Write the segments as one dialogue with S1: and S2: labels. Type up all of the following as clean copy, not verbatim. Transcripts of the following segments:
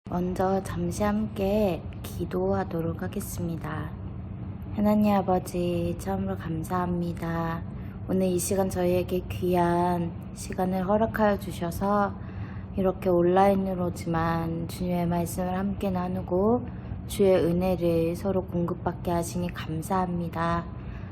S1: 먼저 잠시 함께 기도하도록 하겠습니다. 하나님 아버지, 처음으로 감사합니다. 오늘 이 시간 저희에게 귀한 시간을 허락하여 주셔서 이렇게 온라인으로지만 주님의 말씀을 함께 나누고 주의 은혜를 서로 공급받게 하시니 감사합니다.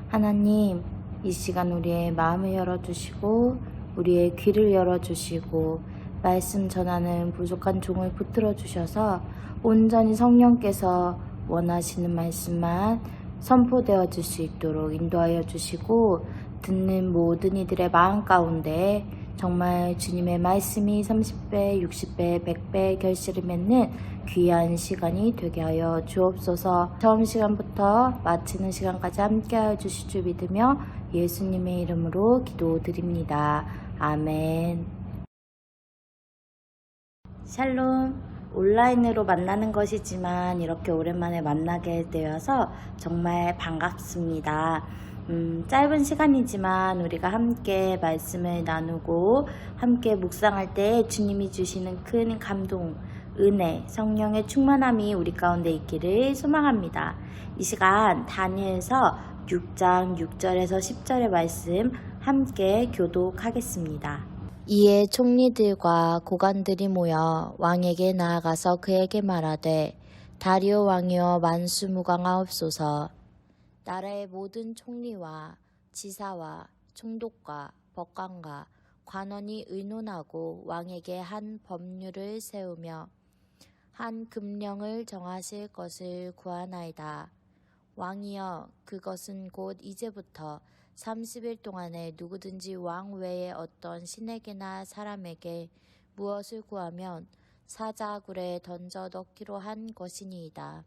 S1: 하나님, 이 시간 우리의 마음을 열어주시고 우리의 귀를 열어주시고 말씀 전하는 부족한 종을 붙들어 주셔서 온전히 성령께서 원하시는 말씀만 선포되어 줄 수 있도록 인도하여 주시고, 듣는 모든 이들의 마음 가운데 정말 주님의 말씀이 30배, 60배, 100배 결실을 맺는 귀한 시간이 되게 하여 주옵소서. 처음 시간부터 마치는 시간까지 함께 하여 주실 줄 믿으며 예수님의 이름으로 기도드립니다. 아멘. 샬롬. 온라인으로 만나는 것이지만 이렇게 오랜만에 만나게 되어서 정말 반갑습니다. 짧은 시간이지만 우리가 함께 말씀을 나누고 함께 묵상할 때 주님이 주시는 큰 감동, 은혜, 성령의 충만함이 우리 가운데 있기를 소망합니다. 이 시간 다니엘서 6장 6절에서 10절의 말씀 함께 교독하겠습니다. 이에 총리들과 고관들이 모여 왕에게 나아가서 그에게 말하되, 다리오 왕이여 만수무강하옵소서. 나라의 모든 총리와 지사와 총독과 법관과 관원이 의논하고 왕에게 한 법률을 세우며 한 금령을 정하실 것을 구하나이다. 왕이여, 그것은 곧 이제부터 30일 동안에 누구든지 왕 외에 어떤 신에게나 사람에게 무엇을 구하면 사자굴에 던져 넣기로 한 것이니이다.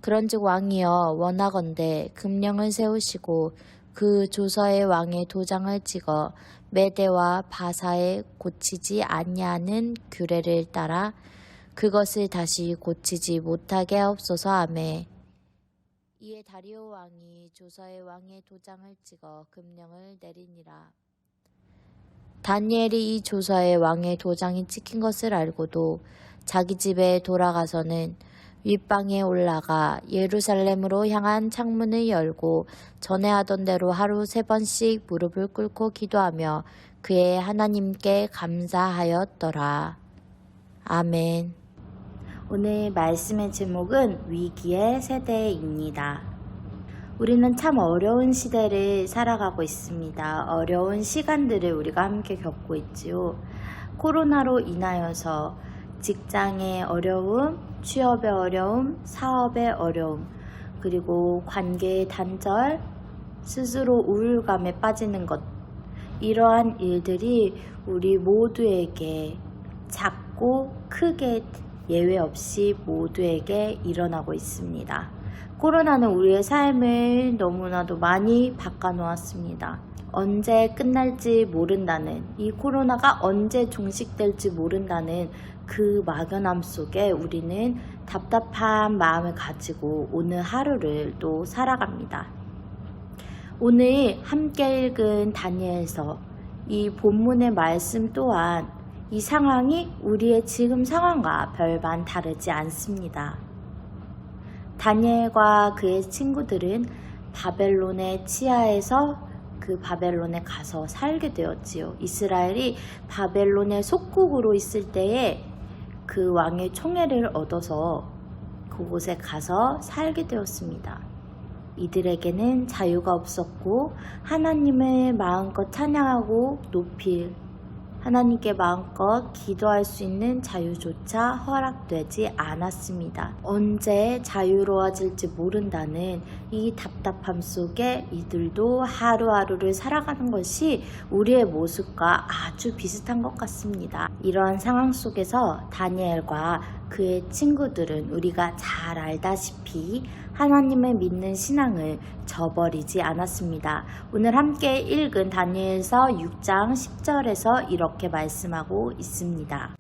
S1: 그런즉 왕이여, 원하건대 금령을 세우시고 그 조서에 왕의 도장을 찍어 메대와 바사에 고치지 아니하는 규례를 따라 그것을 다시 고치지 못하게 하옵소서. 아멘. 이에 다리오 왕이 조서에 왕의 도장을 찍어 금령을 내리니라. 다니엘이 이 조서에 왕의 도장이 찍힌 것을 알고도 자기 집에 돌아가서는 윗방에 올라가 예루살렘으로 향한 창문을 열고 전에 하던 대로 하루 3번씩 무릎을 꿇고 기도하며 그의 하나님께 감사하였더라. 아멘. 오늘 말씀의 제목은 위기의 세대입니다. 우리는 참 어려운 시대를 살아가고 있습니다. 어려운 시간들을 우리가 함께 겪고 있지요. 코로나로 인하여서 직장의 어려움, 취업의 어려움, 사업의 어려움, 그리고 관계의 단절, 스스로 우울감에 빠지는 것, 이러한 일들이 우리 모두에게 작고 크게 예외 없이 모두에게 일어나고 있습니다. 코로나는 우리의 삶을 너무나도 많이 바꿔놓았습니다. 언제 끝날지 모른다는, 이 코로나가 언제 종식될지 모른다는 그 막연함 속에 우리는 답답한 마음을 가지고 오늘 하루를 또 살아갑니다. 오늘 함께 읽은 다니엘서, 이 본문의 말씀 또한 이 상황이 우리의 지금 상황과 별반 다르지 않습니다. 다니엘과 그의 친구들은 바벨론의 치하에서 그 바벨론에 가서 살게 되었지요. 이스라엘이 바벨론의 속국으로 있을 때에 그 왕의 총애를 얻어서 그곳에 가서 살게 되었습니다. 이들에게는 자유가 없었고 하나님을 마음껏 찬양하고 높일, 하나님께 마음껏 기도할 수 있는 자유조차 허락되지 않았습니다. 언제 자유로워질지 모른다는 이 답답함 속에 이들도 하루하루를 살아가는 것이 우리의 모습과 아주 비슷한 것 같습니다. 이러한 상황 속에서 다니엘과 그의 친구들은 우리가 잘 알다시피 하나님을 믿는 신앙을 저버리지 않았습니다. 오늘 함께 읽은 다니엘서 6장 10절에서 이렇게 말씀하고 있습니다.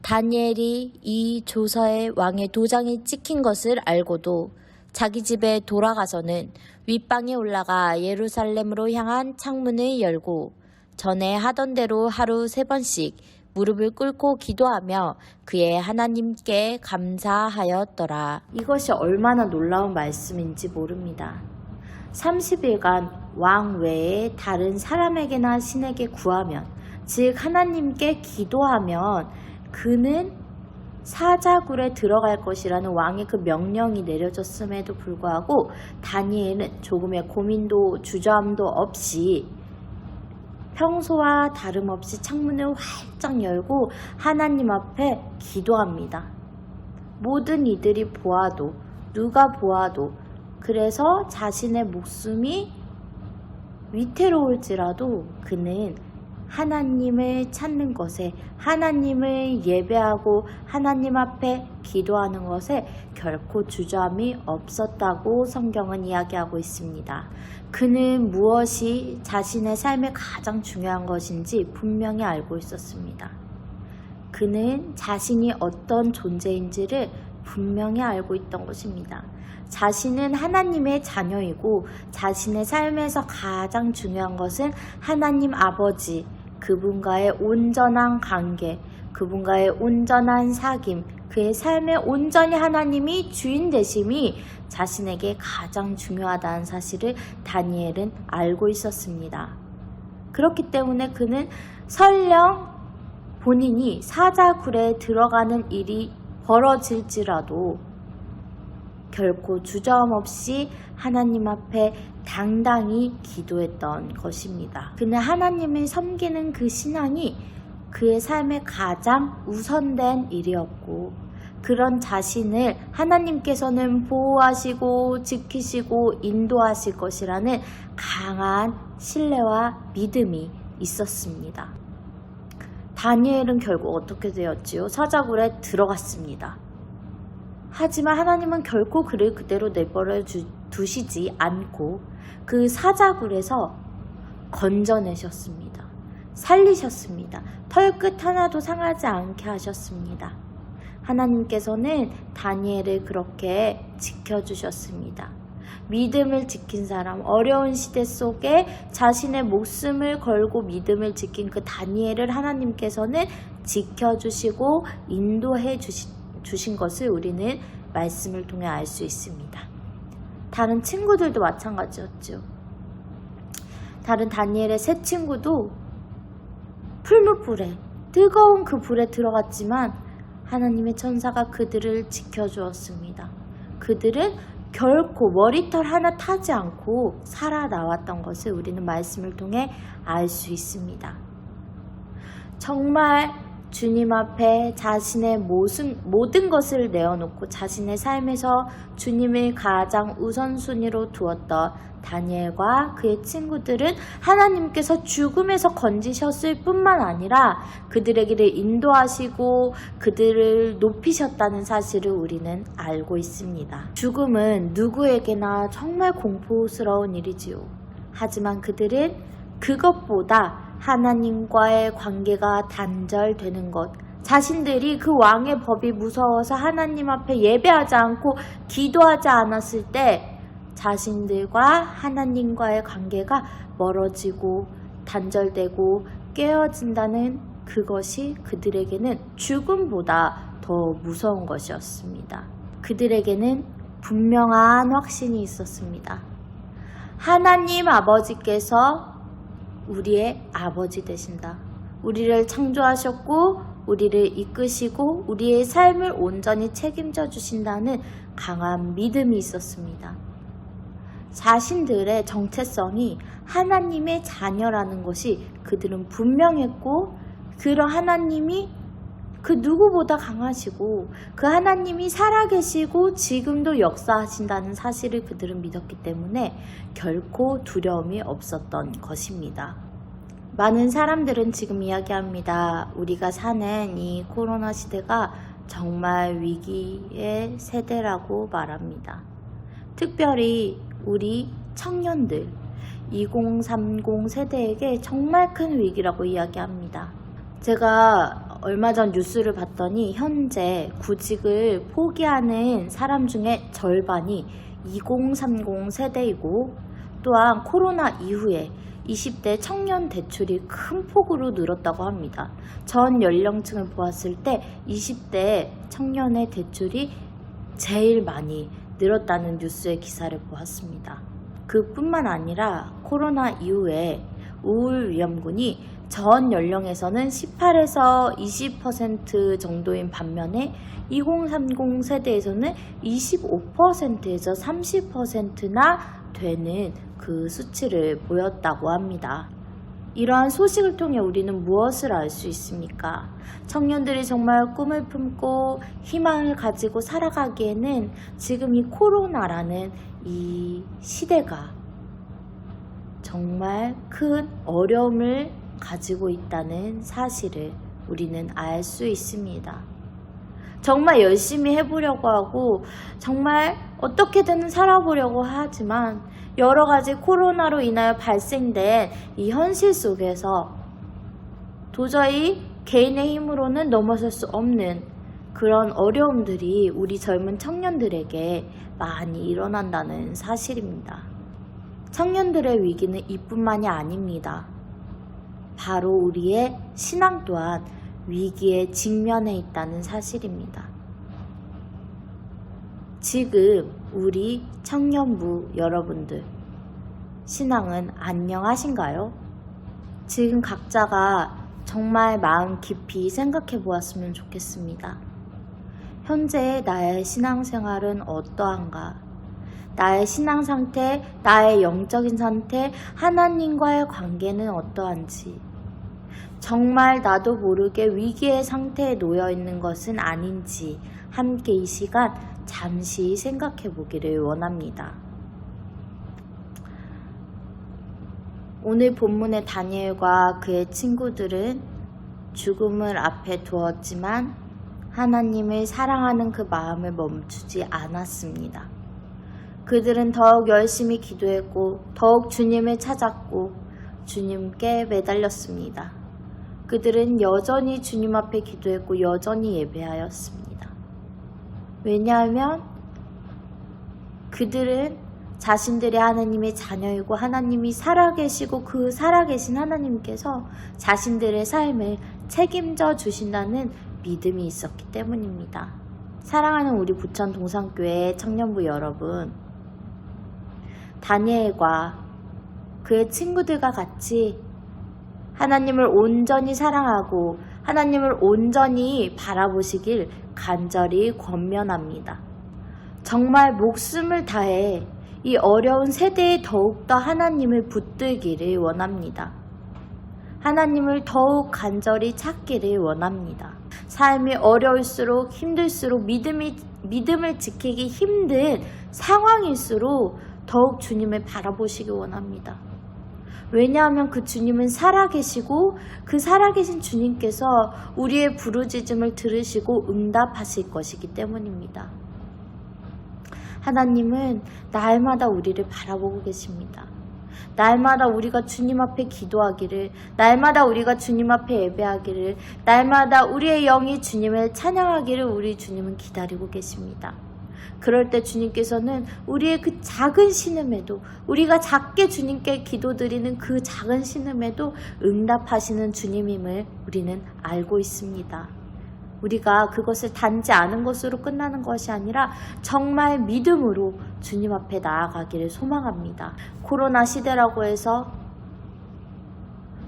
S1: 다니엘이 이 조서에 왕의 도장이 찍힌 것을 알고도 자기 집에 돌아가서는 윗방에 올라가 예루살렘으로 향한 창문을 열고 전에 하던 대로 하루 3번씩 무릎을 꿇고 기도하며 그의 하나님께 감사하였더라. 이것이 얼마나 놀라운 말씀인지 모릅니다. 30일간 왕 외에 다른 사람에게나 신에게 구하면, 즉 하나님께 기도하면 그는 사자굴에 들어갈 것이라는 왕의 그 명령이 내려졌음에도 불구하고 다니엘은 조금의 고민도 주저함도 없이 평소와 다름없이 창문을 활짝 열고 하나님 앞에 기도합니다. 모든 이들이 보아도, 누가 보아도, 그래서 자신의 목숨이 위태로울지라도 그는 하나님을 찾는 것에, 하나님을 예배하고 하나님 앞에 기도하는 것에 결코 주저함이 없었다고 성경은 이야기하고 있습니다. 그는 무엇이 자신의 삶에 가장 중요한 것인지 분명히 알고 있었습니다. 그는 자신이 어떤 존재인지를 분명히 알고 있던 것입니다. 자신은 하나님의 자녀이고 자신의 삶에서 가장 중요한 것은 하나님 아버지, 그분과의 온전한 관계, 그분과의 온전한 사귐, 그의 삶에 온전히 하나님이 주인 되심이 자신에게 가장 중요하다는 사실을 다니엘은 알고 있었습니다. 그렇기 때문에 그는 설령 본인이 사자굴에 들어가는 일이 벌어질지라도 결코 주저함 없이 하나님 앞에 당당히 기도했던 것입니다. 그는 하나님을 섬기는 그 신앙이 그의 삶에 가장 우선된 일이었고, 그런 자신을 하나님께서는 보호하시고 지키시고 인도하실 것이라는 강한 신뢰와 믿음이 있었습니다. 다니엘은 결국 어떻게 되었지요? 사자굴에 들어갔습니다. 하지만 하나님은 결코 그를 그대로 내버려 두시지 않고 그 사자굴에서 건져내셨습니다. 살리셨습니다. 털끝 하나도 상하지 않게 하셨습니다. 하나님께서는 다니엘을 그렇게 지켜주셨습니다. 믿음을 지킨 사람, 어려운 시대 속에 자신의 목숨을 걸고 믿음을 지킨 그 다니엘을 하나님께서는 지켜주시고 인도해 주신 것을 우리는 말씀을 통해 알 수 있습니다. 다른 친구들도 마찬가지였죠. 다른 다니엘의 세 친구도 풀무불에, 뜨거운 그 불에 들어갔지만 하나님의 천사가 그들을 지켜주었습니다. 그들은 결코 머리털 하나 타지 않고 살아나왔던 것을 우리는 말씀을 통해 알 수 있습니다. 정말 주님 앞에 자신의 모든 것을 내어놓고 자신의 삶에서 주님을 가장 우선순위로 두었던 다니엘과 그의 친구들은 하나님께서 죽음에서 건지셨을 뿐만 아니라 그들에게를 인도하시고 그들을 높이셨다는 사실을 우리는 알고 있습니다. 죽음은 누구에게나 정말 공포스러운 일이지요. 하지만 그들은 그것보다 하나님과의 관계가 단절되는 것, 자신들이 그 왕의 법이 무서워서 하나님 앞에 예배하지 않고 기도하지 않았을 때 자신들과 하나님과의 관계가 멀어지고 단절되고 깨어진다는 그것이 그들에게는 죽음보다 더 무서운 것이었습니다. 그들에게는 분명한 확신이 있었습니다. 하나님 아버지께서 우리의 아버지 되신다. 우리를 창조하셨고 우리를 이끄시고 우리의 삶을 온전히 책임져 주신다는 강한 믿음이 있었습니다. 자신들의 정체성이 하나님의 자녀라는 것이 그들은 분명했고, 그런 하나님이 그 누구보다 강하시고 그 하나님이 살아계시고 지금도 역사하신다는 사실을 그들은 믿었기 때문에 결코 두려움이 없었던 것입니다. 많은 사람들은 지금 이야기합니다. 우리가 사는 이 코로나 시대가 정말 위기의 세대라고 말합니다. 특별히 우리 청년들 2030 세대에게 정말 큰 위기라고 이야기합니다. 제가 얼마 전 뉴스를 봤더니 현재 구직을 포기하는 사람 중에 절반이 2030 세대이고, 또한 코로나 이후에 20대 청년 대출이 큰 폭으로 늘었다고 합니다. 전 연령층을 보았을 때 20대 청년의 대출이 제일 많이 늘었다는 뉴스의 기사를 보았습니다. 그뿐만 아니라 코로나 이후에 우울 위험군이 전 연령에서는 18에서 20% 정도인 반면에 2030 세대에서는 25%에서 30%나 되는 그 수치를 보였다고 합니다. 이러한 소식을 통해 우리는 무엇을 알 수 있습니까? 청년들이 정말 꿈을 품고 희망을 가지고 살아가기에는 지금 이 코로나라는 이 시대가 정말 큰 어려움을 가지고 있다는 사실을 우리는 알 수 있습니다. 정말 열심히 해보려고 하고 정말 어떻게든 살아보려고 하지만 여러 가지 코로나로 인하여 발생된 이 현실 속에서 도저히 개인의 힘으로는 넘어설 수 없는 그런 어려움들이 우리 젊은 청년들에게 많이 일어난다는 사실입니다. 청년들의 위기는 이뿐만이 아닙니다. 바로 우리의 신앙 또한 위기에 직면해 있다는 사실입니다. 지금 우리 청년부 여러분들, 신앙은 안녕하신가요? 지금 각자가 정말 마음 깊이 생각해 보았으면 좋겠습니다. 현재 나의 신앙생활은 어떠한가? 나의 신앙 상태, 나의 영적인 상태, 하나님과의 관계는 어떠한지, 정말 나도 모르게 위기의 상태에 놓여 있는 것은 아닌지 함께 이 시간 잠시 생각해 보기를 원합니다. 오늘 본문의 다니엘과 그의 친구들은 죽음을 앞에 두었지만 하나님을 사랑하는 그 마음을 멈추지 않았습니다. 그들은 더욱 열심히 기도했고 더욱 주님을 찾았고 주님께 매달렸습니다. 그들은 여전히 주님 앞에 기도했고 여전히 예배하였습니다. 왜냐하면 그들은 자신들의 하나님의 자녀이고 하나님이 살아계시고 그 살아계신 하나님께서 자신들의 삶을 책임져 주신다는 믿음이 있었기 때문입니다. 사랑하는 우리 부천 동산교회 청년부 여러분, 다니엘과 그의 친구들과 같이 하나님을 온전히 사랑하고 하나님을 온전히 바라보시길 간절히 권면합니다. 정말 목숨을 다해 이 어려운 세대에 더욱더 하나님을 붙들기를 원합니다. 하나님을 더욱 간절히 찾기를 원합니다. 삶이 어려울수록 힘들수록 믿음을 지키기 힘든 상황일수록 더욱 주님을 바라보시기 원합니다. 왜냐하면 그 주님은 살아계시고 그 살아계신 주님께서 우리의 부르짖음을 들으시고 응답하실 것이기 때문입니다. 하나님은 날마다 우리를 바라보고 계십니다. 날마다 우리가 주님 앞에 기도하기를, 날마다 우리가 주님 앞에 예배하기를, 날마다 우리의 영이 주님을 찬양하기를 우리 주님은 기다리고 계십니다. 그럴 때 주님께서는 우리의 그 작은 신음에도, 우리가 작게 주님께 기도드리는 그 작은 신음에도 응답하시는 주님임을 우리는 알고 있습니다. 우리가 그것을 단지 아는 것으로 끝나는 것이 아니라 정말 믿음으로 주님 앞에 나아가기를 소망합니다. 코로나 시대라고 해서,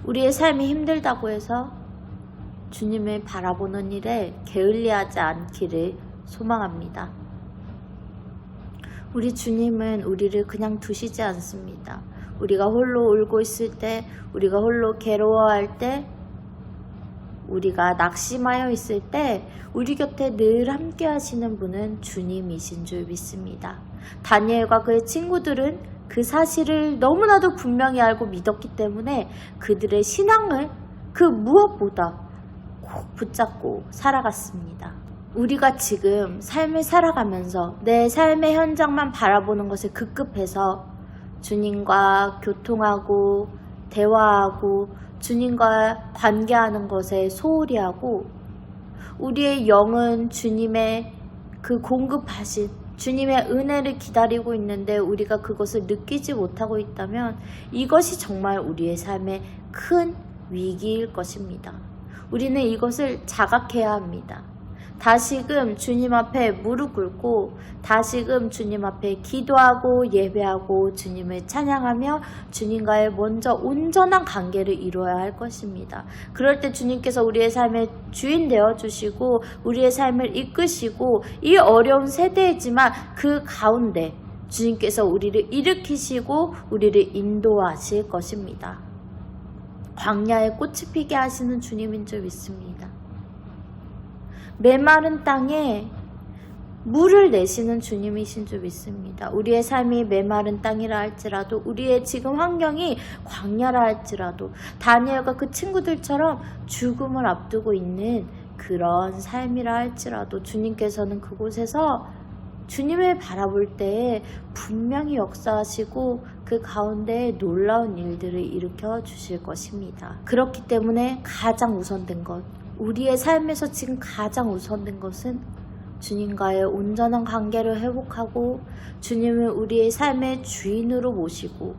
S1: 우리의 삶이 힘들다고 해서 주님을 바라보는 일에 게을리하지 않기를 소망합니다. 우리 주님은 우리를 그냥 두시지 않습니다. 우리가 홀로 울고 있을 때, 우리가 홀로 괴로워할 때, 우리가 낙심하여 있을 때 우리 곁에 늘 함께 하시는 분은 주님이신 줄 믿습니다. 다니엘과 그의 친구들은 그 사실을 너무나도 분명히 알고 믿었기 때문에 그들의 신앙을 그 무엇보다 꼭 붙잡고 살아갔습니다. 우리가 지금 삶을 살아가면서 내 삶의 현장만 바라보는 것에 급급해서 주님과 교통하고 대화하고 주님과 관계하는 것에 소홀히 하고 우리의 영은 주님의 그 공급하신 주님의 은혜를 기다리고 있는데 우리가 그것을 느끼지 못하고 있다면 이것이 정말 우리의 삶의 큰 위기일 것입니다. 우리는 이것을 자각해야 합니다. 다시금 주님 앞에 무릎 꿇고 다시금 주님 앞에 기도하고 예배하고 주님을 찬양하며 주님과의 먼저 온전한 관계를 이루어야 할 것입니다. 그럴 때 주님께서 우리의 삶의 주인 되어주시고 우리의 삶을 이끄시고 이 어려운 세대이지만 그 가운데 주님께서 우리를 일으키시고 우리를 인도하실 것입니다. 광야에 꽃이 피게 하시는 주님인 줄 믿습니다. 메마른 땅에 물을 내시는 주님이신 줄 믿습니다. 우리의 삶이 메마른 땅이라 할지라도 우리의 지금 환경이 광야라 할지라도 다니엘과 그 친구들처럼 죽음을 앞두고 있는 그런 삶이라 할지라도 주님께서는 그곳에서 주님을 바라볼 때에 분명히 역사하시고 그 가운데 놀라운 일들을 일으켜 주실 것입니다. 그렇기 때문에 가장 우선된 것, 우리의 삶에서 지금 가장 우선된 것은 주님과의 온전한 관계를 회복하고 주님을 우리의 삶의 주인으로 모시고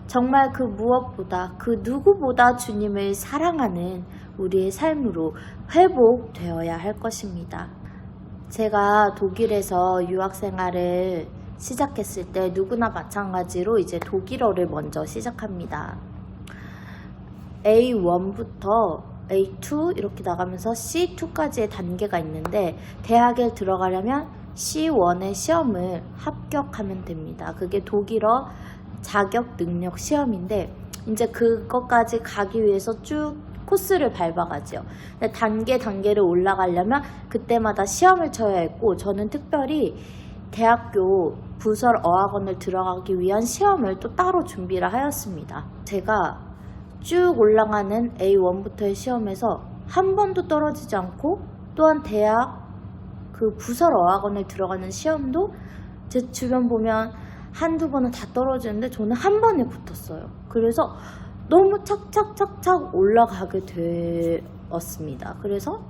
S1: 정말 그 무엇보다 그 누구보다 주님을 사랑하는 우리의 삶으로 회복되어야 할 것입니다. 제가 독일에서 유학생활을 시작했을 때 누구나 마찬가지로 이제 독일어를 먼저 시작합니다. A1부터 A2 이렇게 나가면서 C2까지의 단계가 있는데 대학에 들어가려면 C1의 시험을 합격하면 됩니다. 그게 독일어 자격 능력 시험인데 이제 그것까지 가기 위해서 쭉 코스를 밟아가죠. 근데 단계를 올라가려면 그때마다 시험을 쳐야 했고 저는 특별히 대학교 부설 어학원을 들어가기 위한 시험을 또 따로 준비를 하였습니다. 제가 쭉 올라가는 A1부터의 시험에서 한 번도 떨어지지 않고 또한 대학 그 부설 어학원을 들어가는 시험도 제 주변 보면 한두 번은 다 떨어지는데 저는 한 번에 붙었어요. 그래서 너무 착착착착 올라가게 되었습니다. 그래서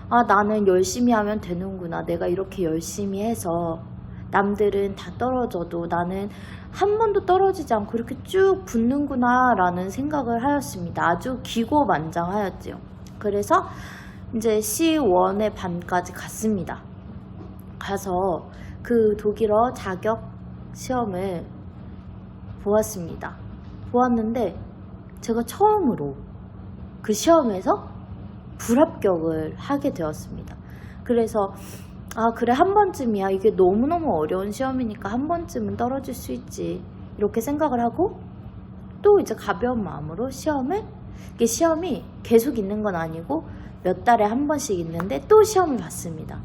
S1: 나는 열심히 하면 되는구나. 내가 이렇게 열심히 해서 남들은 다 떨어져도 나는 한 번도 떨어지지 않고 이렇게 쭉 붙는구나 라는 생각을 하였습니다. 아주 기고만장하였지요. 그래서 이제 C1의 반까지 갔습니다. 가서 그 독일어 자격 시험을 보았습니다. 보았는데 제가 처음으로 그 시험에서 불합격을 하게 되었습니다. 그래서 그래 한 번쯤이야. 이게 너무너무 어려운 시험이니까 한 번쯤은 떨어질 수 있지. 이렇게 생각을 하고 또 이제 가벼운 마음으로 이게 시험이 계속 있는 건 아니고 몇 달에 한 번씩 있는데 또 시험을 봤습니다.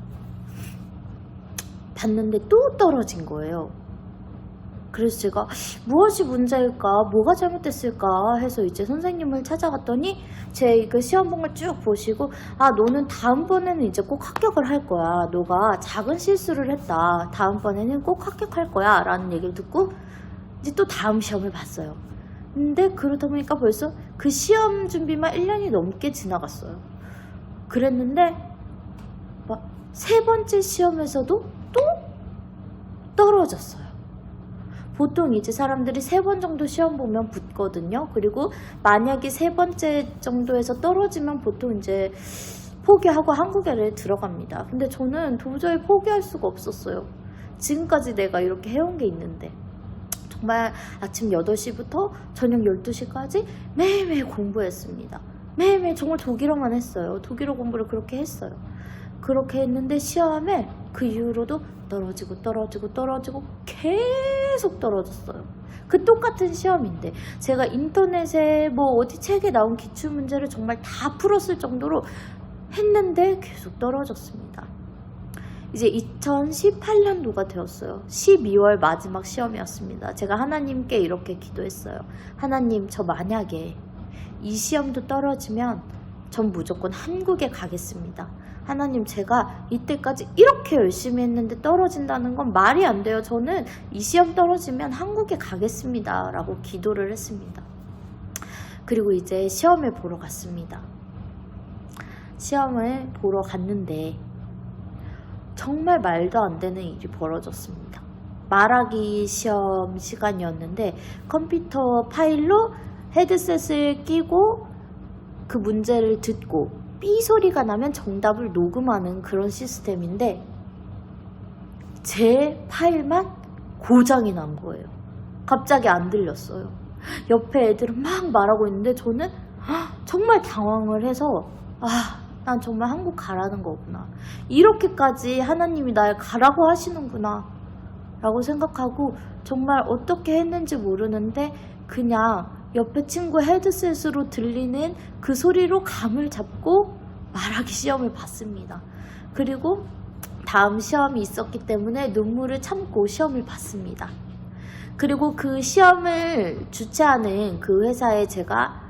S1: 봤는데 또 떨어진 거예요. 그래서 제가 무엇이 문제일까, 뭐가 잘못됐을까 해서 이제 선생님을 찾아갔더니 제 그 시험봉을 쭉 보시고 너는 다음번에는 이제 꼭 합격을 할 거야. 너가 작은 실수를 했다. 다음번에는 꼭 합격할 거야 라는 얘기를 듣고 이제 또 다음 시험을 봤어요. 근데 그러다 보니까 벌써 그 시험 준비만 1년이 넘게 지나갔어요. 그랬는데 막 세 번째 시험에서도 또 떨어졌어요. 보통 이제 사람들이 3번 정도 시험 보면 붙거든요. 그리고 만약에 3번째 정도에서 떨어지면 보통 이제 포기하고 한국에를 들어갑니다. 근데 저는 도저히 포기할 수가 없었어요. 지금까지 내가 이렇게 해온 게 있는데 정말 아침 8시부터 저녁 12시까지 매일매일 공부했습니다. 매일매일 정말 독일어만 했어요. 독일어 공부를 그렇게 했어요. 그렇게 했는데 시험에 그 이후로도 떨어지고 계속 떨어졌어요. 그 똑같은 시험인데 제가 인터넷에 어디 책에 나온 기출문제를 정말 다 풀었을 정도로 했는데 계속 떨어졌습니다. 이제 2018년도가 되었어요. 12월 마지막 시험이었습니다. 제가 하나님께 이렇게 기도했어요. 하나님, 저 만약에 이 시험도 떨어지면 전 무조건 한국에 가겠습니다. 하나님, 제가 이때까지 이렇게 열심히 했는데 떨어진다는 건 말이 안 돼요. 저는 이 시험 떨어지면 한국에 가겠습니다 라고 기도를 했습니다. 그리고 이제 시험을 보러 갔습니다. 시험을 보러 갔는데 정말 말도 안 되는 일이 벌어졌습니다. 말하기 시험 시간이었는데 컴퓨터 파일로 헤드셋을 끼고 그 문제를 듣고 삐 소리가 나면 정답을 녹음하는 그런 시스템인데 제 파일만 고장이 난 거예요. 갑자기 안 들렸어요. 옆에 애들은 막 말하고 있는데 저는 정말 당황을 해서 난 정말 한국 가라는 거구나. 이렇게까지 하나님이 날 가라고 하시는구나 라고 생각하고 정말 어떻게 했는지 모르는데 그냥 옆에 친구 헤드셋으로 들리는 그 소리로 감을 잡고 말하기 시험을 봤습니다. 그리고 다음 시험이 있었기 때문에 눈물을 참고 시험을 봤습니다. 그리고 그 시험을 주최하는 그 회사에 제가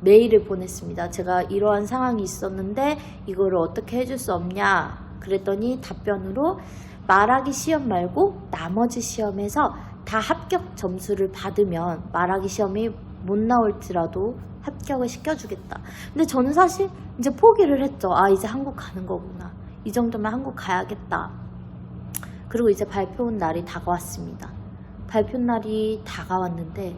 S1: 메일을 보냈습니다. 제가 이러한 상황이 있었는데 이거를 어떻게 해줄 수 없냐 그랬더니 답변으로 말하기 시험 말고 나머지 시험에서 다 합격 점수를 받으면 말하기 시험이 못 나올지라도 합격을 시켜주겠다. 근데 저는 사실 이제 포기를 했죠. 이제 한국 가는 거구나. 이 정도면 한국 가야겠다. 그리고 이제 발표 날이 다가왔습니다. 발표 날이 다가왔는데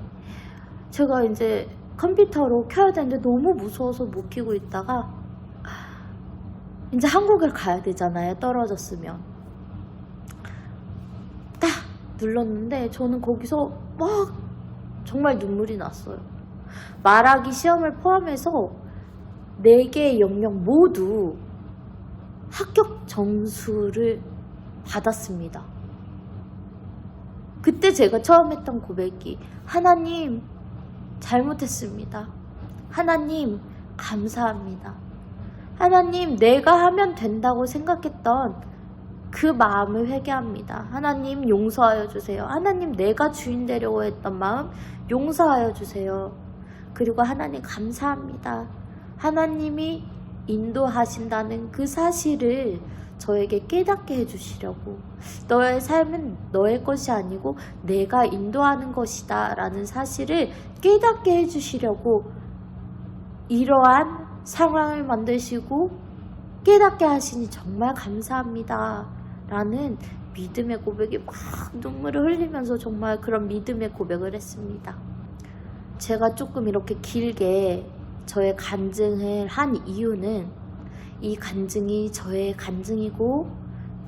S1: 제가 이제 컴퓨터로 켜야 되는데 너무 무서워서 못 켜고 있다가 이제 한국을 가야 되잖아요. 떨어졌으면. 딱 눌렀는데 저는 거기서 막 정말 눈물이 났어요. 말하기 시험을 포함해서 4개의 영역 모두 합격 점수를 받았습니다. 그때 제가 처음 했던 고백이 하나님 잘못했습니다. 하나님 감사합니다. 하나님 내가 하면 된다고 생각했던 그 마음을 회개합니다. 하나님 용서하여 주세요. 하나님 내가 주인 되려고 했던 마음 용서하여 주세요. 그리고 하나님 감사합니다. 하나님이 인도하신다는 그 사실을 저에게 깨닫게 해주시려고 너의 삶은 너의 것이 아니고 내가 인도하는 것이다 라는 사실을 깨닫게 해주시려고 이러한 상황을 만드시고 깨닫게 하시니 정말 감사합니다 라는 믿음의 고백이 막 눈물을 흘리면서 정말 그런 믿음의 고백을 했습니다. 제가 조금 이렇게 길게 저의 간증을 한 이유는 이 간증이 저의 간증이고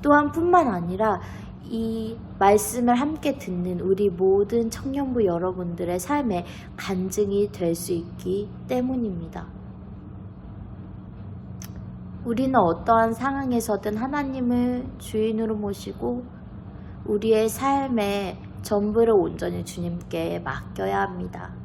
S1: 또한 뿐만 아니라 이 말씀을 함께 듣는 우리 모든 청년부 여러분들의 삶의 간증이 될 수 있기 때문입니다. 우리는 어떠한 상황에서든 하나님을 주인으로 모시고 우리의 삶의 전부를 온전히 주님께 맡겨야 합니다.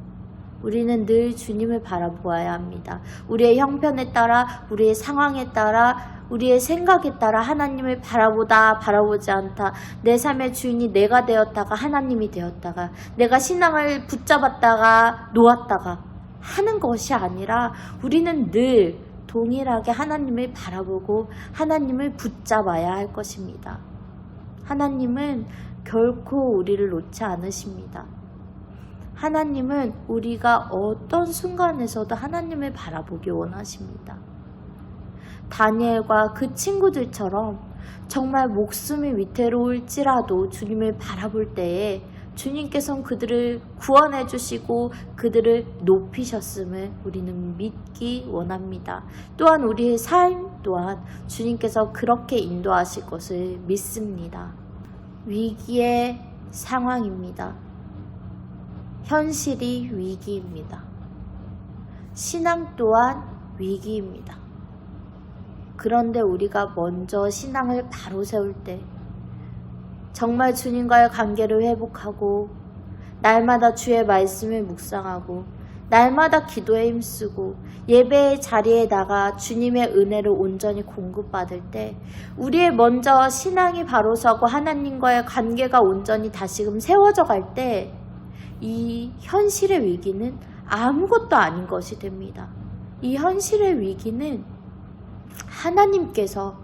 S1: 우리는 늘 주님을 바라보아야 합니다. 우리의 형편에 따라, 우리의 상황에 따라, 우리의 생각에 따라 하나님을 바라보다 바라보지 않다. 내 삶의 주인이 내가 되었다가 하나님이 되었다가 내가 신앙을 붙잡았다가 놓았다가 하는 것이 아니라 우리는 늘 동일하게 하나님을 바라보고 하나님을 붙잡아야 할 것입니다. 하나님은 결코 우리를 놓지 않으십니다. 하나님은 우리가 어떤 순간에서도 하나님을 바라보기 원하십니다. 다니엘과 그 친구들처럼 정말 목숨이 위태로울지라도 주님을 바라볼 때에 주님께서는 그들을 구원해 주시고 그들을 높이셨음을 우리는 믿기 원합니다. 또한 우리의 삶 또한 주님께서 그렇게 인도하실 것을 믿습니다. 위기의 상황입니다. 현실이 위기입니다. 신앙 또한 위기입니다. 그런데 우리가 먼저 신앙을 바로 세울 때 정말 주님과의 관계를 회복하고 날마다 주의 말씀을 묵상하고 날마다 기도에 힘쓰고 예배의 자리에 나가 주님의 은혜를 온전히 공급받을 때 우리의 먼저 신앙이 바로 서고 하나님과의 관계가 온전히 다시금 세워져 갈 때 이 현실의 위기는 아무것도 아닌 것이 됩니다. 이 현실의 위기는 하나님께서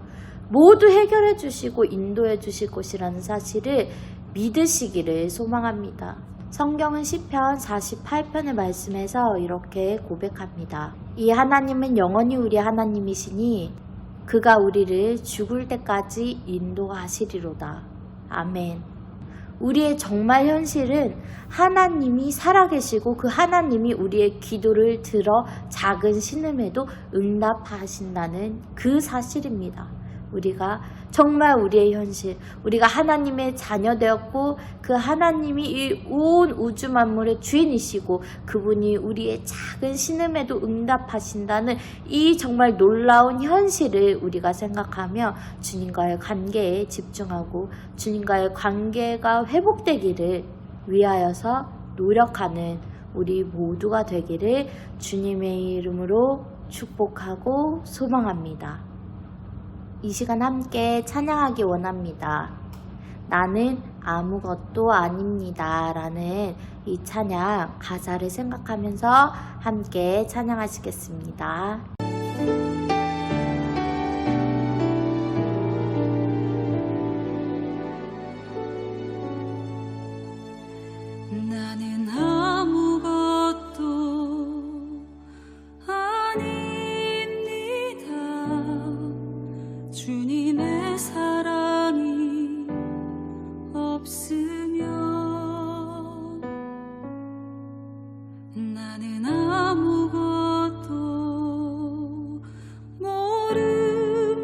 S1: 모두 해결해 주시고 인도해 주실 것이라는 사실을 믿으시기를 소망합니다. 성경은 시편 48편의 말씀에서 이렇게 고백합니다. 이 하나님은 영원히 우리 하나님이시니 그가 우리를 죽을 때까지 인도하시리로다. 아멘. 우리의 정말 현실은 하나님이 살아계시고 그 하나님이 우리의 기도를 들어 작은 신음에도 응답하신다는 그 사실입니다. 우리가 정말 우리의 현실, 우리가 하나님의 자녀 되었고 그 하나님이 이 온 우주 만물의 주인이시고 그분이 우리의 작은 신음에도 응답하신다는 이 정말 놀라운 현실을 우리가 생각하며 주님과의 관계에 집중하고 주님과의 관계가 회복되기를 위하여서 노력하는 우리 모두가 되기를 주님의 이름으로 축복하고 소망합니다. 이 시간 함께 찬양하기 원합니다. 나는 아무것도 아닙니다 라는 이 찬양 가사를 생각하면서 함께 찬양하시겠습니다.
S2: 나는 아무것도 아닙니다. 주님의 사랑이 없으면 나는 아무것도 모릅니다.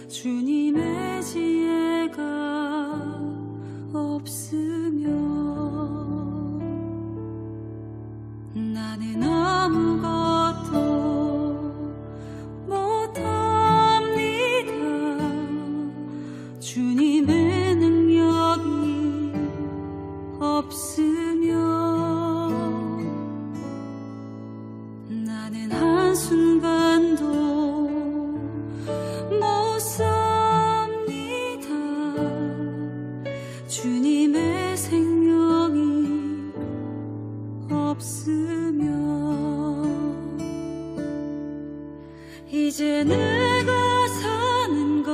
S2: 주님의 지혜가 없으면 나는 아무것도 못합니다. 주님의 능력이 없으면 나는 한순간도 못 삽니다. 주님의 생명이 없으면 이제 내가 사는 것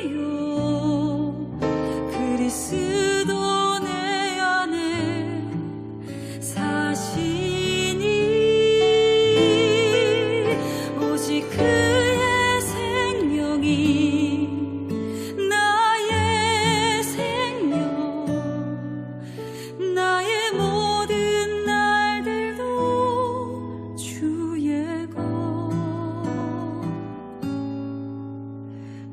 S2: 아니요 그리스도 내 안에 사시니 오직 그의 생명이 나의 생명 나의 모든 날들도 주의 것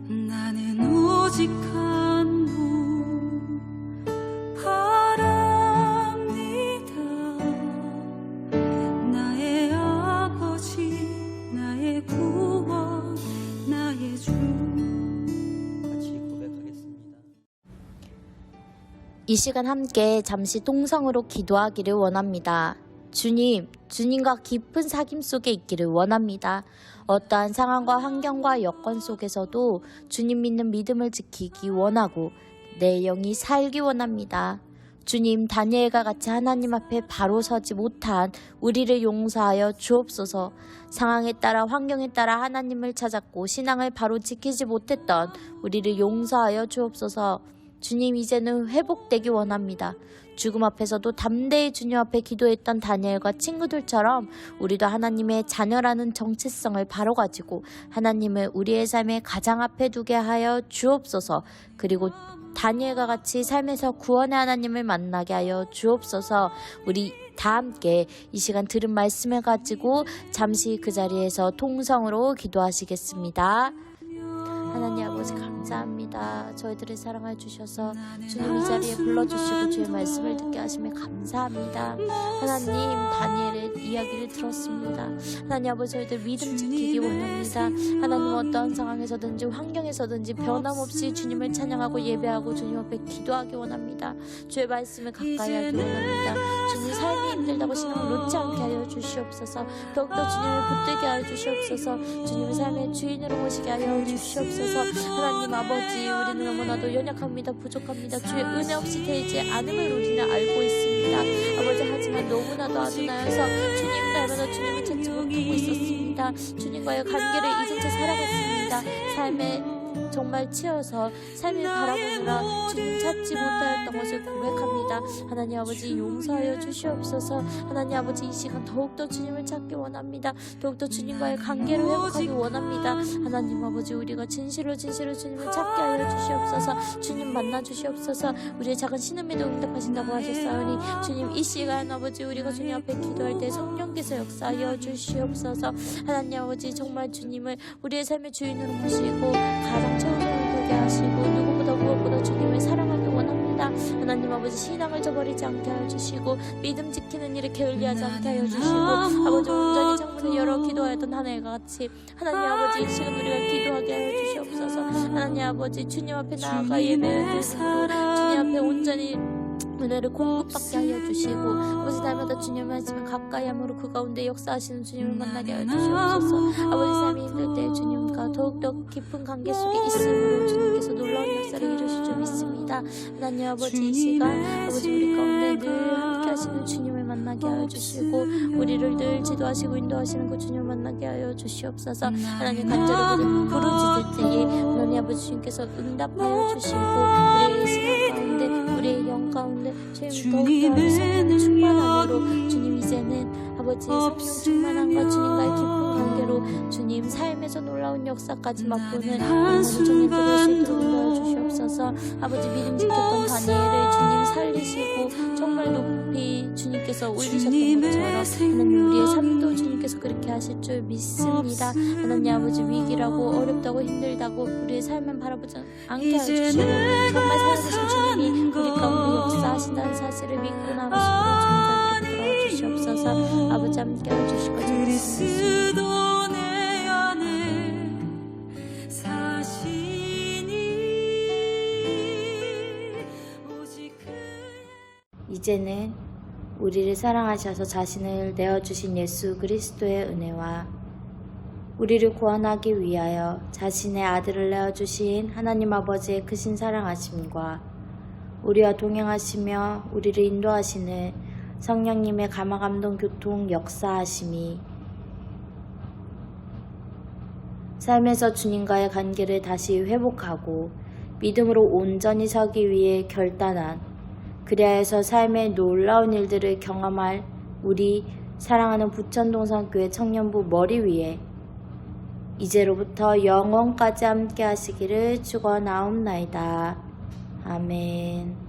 S2: 나는 오직 한 분 바랍니다. 나의 아버지 나의 구원 나의 주
S3: 같이 고백하겠습니다.
S1: 이 시간 함께 잠시 통성으로 기도하기를 원합니다. 주님과 깊은 사귐 속에 있기를 원합니다. 어떠한 상황과 환경과 여건 속에서도 주님 믿는 믿음을 지키기 원하고 내 영이 살기 원합니다. 주님, 다니엘과 같이 하나님 앞에 바로 서지 못한 우리를 용서하여 주옵소서. 상황에 따라 환경에 따라 하나님을 찾았고 신앙을 바로 지키지 못했던 우리를 용서하여 주옵소서. 주님, 이제는 회복되기 원합니다. 죽음 앞에서도 담대히 주님 앞에 기도했던 다니엘과 친구들처럼 우리도 하나님의 자녀라는 정체성을 바로 가지고 하나님을 우리의 삶의 가장 앞에 두게 하여 주옵소서. 그리고 다니엘과 같이 삶에서 구원의 하나님을 만나게 하여 주옵소서. 우리 다 함께 이 시간 들은 말씀을 가지고 잠시 그 자리에서 통성으로 기도하시겠습니다. 하나님 아버지 감사합니다. 저희들을 사랑해 주셔서 주님 이 자리에 불러주시고 주의 말씀을 듣게 하시며 감사합니다. 하나님, 다니엘의 이야기를 들었습니다. 하나님 아버지, 저희들 믿음 지키기 원합니다. 하나님, 어떠한 상황에서든지 환경에서든지 변함없이 주님을 찬양하고 예배하고 주님 앞에 기도하기 원합니다. 주의 말씀을 가까이 하기 원합니다. 주님, 삶이 힘들다고 신앙을 놓지 않게 하여 주시옵소서. 더욱더 주님을 붙들게 하여 주시옵소서. 주님을 삶의 주인으로 모시게 하여 주시옵소서. 하나님 아버지, 우리는 너무나도 연약합니다. 부족합니다. 주의 은혜 없이 되지 않음을 우리는 알고 있습니다. 아버지, 하지만 너무나도 아둔하여서 주님 닮아서 주님을 찾지 못하고 있었습니다. 주님과의 관계를 잊은 채 살아갔습니다. 삶의
S4: 정말 치여서 삶을 바라보느라 주님 찾지 못하였던 것을 고백합니다. 하나님 아버지 용서하여 주시옵소서. 하나님 아버지 이 시간 더욱더 주님을 찾기 원합니다. 더욱더 주님과의 관계를 회복하기 원합니다. 하나님 아버지 우리가 진실로 주님을 찾게 하여 주시옵소서. 주님 만나 주시옵소서. 우리의 작은 신음에도 응답하신다고 하셨사오니 주님 이 시간 아버지 우리가 주님 앞에 기도할 때 성령께서 역사하여 주시옵소서. 하나님 아버지 정말 주님을 우리의 삶의 주인으로 모시고 가장 최우선을 두게 하시고 누구보다 무엇보다 주님을 사랑하기 원합니다. 하나님 아버지 신앙을 저버리지 않게 하여 주시고 믿음 지키는 일에 게을리하지 않게 하여 주시고 아버지 온전히 창문을 열어 기도하였던 하늘과 같이 하나님 아버지 이 시간 우리가 기도하게 하여 주시옵소서. 하나님 아버지 주님 앞에 나아가 예배를 드리므로 주님 앞에 온전히 은혜를 공급받게 하여 주시고 아버지 날마다 주님의 말씀을 가까이 함으로 그 가운데 역사하시는 주님을 만나게 하여 주시옵소서. 아버지 삶이 힘들 때 주님과 더욱더 깊은 관계 속에 있음으로 주님께서 놀라운 역사를 이루실 줄 믿습니다. 하나님 아버지 이 시간 아버지 우리 가운데 늘 함께 하시는 주님을 만나게 하여 주시고 우리를 늘 지도하시고 인도하시는 그 주님을 만나게 하여 주시옵소서. 하나님 간절히 부르짖을 때에 하나님 아버지 주님께서 응답하여 주시고 우리의 시간 가운데 우리의 영 가운데 주님 더욱더 성령 충만함으로 주님 이제는 아버지의 성령 충만함과 주님과의 깊은 관계로 주님 삶에서 놀라운 역사까지 맛보는 오늘의 종일 들을 수 있도록 인도하여 주시옵소서. 아버지 믿음 지켰던 다니엘을 주님 살리시고 정말 높이 주님께서 올리셨던 것처럼 하나님 우리의 삶도 주님께서 그렇게 하실 줄 믿습니다. 하나님 아버지 위기라고 어렵다고 힘들다고 우리의 삶만 바라보지 않게 하여 주시고 정말 살아계신 주님이 우리 가운데 역사하신다는 사실을 믿고 나가시고 주님 돌아와 주시옵소서. 아버지 함께 해주시고
S2: 그리스도 내 안에 사시니 오직
S1: 이제는 우리를 사랑하셔서 자신을 내어주신 예수 그리스도의 은혜와 우리를 구원하기 위하여 자신의 아들을 내어주신 하나님 아버지의 크신 사랑하심과 우리와 동행하시며 우리를 인도하시는 성령님의 감화감동 교통 역사하심이 삶에서 주님과의 관계를 다시 회복하고 믿음으로 온전히 서기 위해 결단한 그리하여서 삶의 놀라운 일들을 경험할 우리 사랑하는 부천동산교회 청년부 머리 위에 이제로부터 영원까지 함께 하시기를 축원하옵나이다. 아멘.